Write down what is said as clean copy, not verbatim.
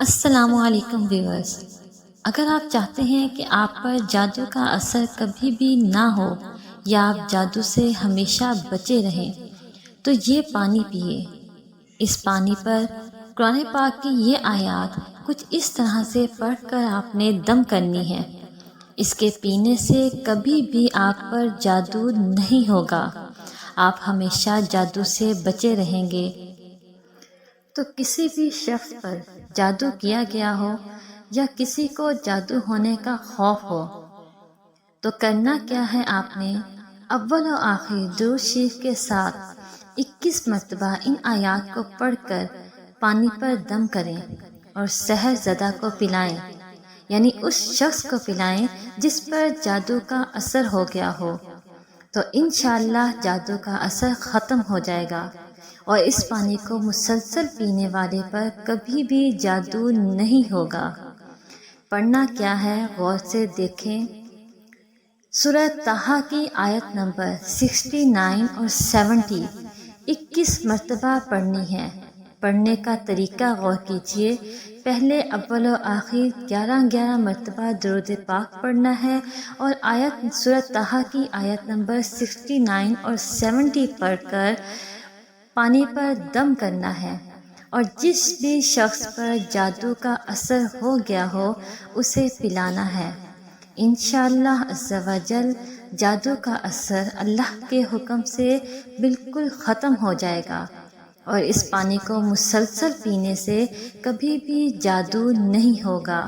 السلام علیکم ویورز۔ اگر آپ چاہتے ہیں کہ آپ پر جادو کا اثر کبھی بھی نہ ہو یا آپ جادو سے ہمیشہ بچے رہیں تو یہ پانی پیئے۔ اس پانی پر قرآن پاک کی یہ آیات کچھ اس طرح سے پڑھ کر آپ نے دم کرنی ہے۔ اس کے پینے سے کبھی بھی آپ پر جادو نہیں ہوگا، آپ ہمیشہ جادو سے بچے رہیں گے۔ تو کسی بھی شخص پر جادو کیا گیا ہو یا کسی کو جادو ہونے کا خوف ہو تو کرنا کیا ہے، آپ نے اول و آخر درود شریف کے ساتھ 21 مرتبہ ان آیات کو پڑھ کر پانی پر دم کریں اور سحر زدہ کو پلائیں، یعنی اس شخص کو پلائیں جس پر جادو کا اثر ہو گیا ہو، تو انشاءاللہ جادو کا اثر ختم ہو جائے گا اور اس پانی کو مسلسل پینے والے پر کبھی بھی جادو نہیں ہوگا۔ پڑھنا کیا ہے غور سے دیکھیں۔ سورہ طٰہٰ کی آیت نمبر 69 اور 70 21 مرتبہ پڑھنی ہے۔ پڑھنے کا طریقہ غور کیجیے۔ پہلے اول و آخر 11 مرتبہ درود پاک پڑھنا ہے اور سورہ طٰہٰ کی آیت نمبر 69 اور 70 پڑھ کر پانی پر دم کرنا ہے، اور جس بھی شخص پر جادو کا اثر ہو گیا ہو اسے پلانا ہے۔ انشاءاللہ عز و جل جادو کا اثر اللہ کے حکم سے بالکل ختم ہو جائے گا، اور اس پانی کو مسلسل پینے سے کبھی بھی جادو نہیں ہوگا۔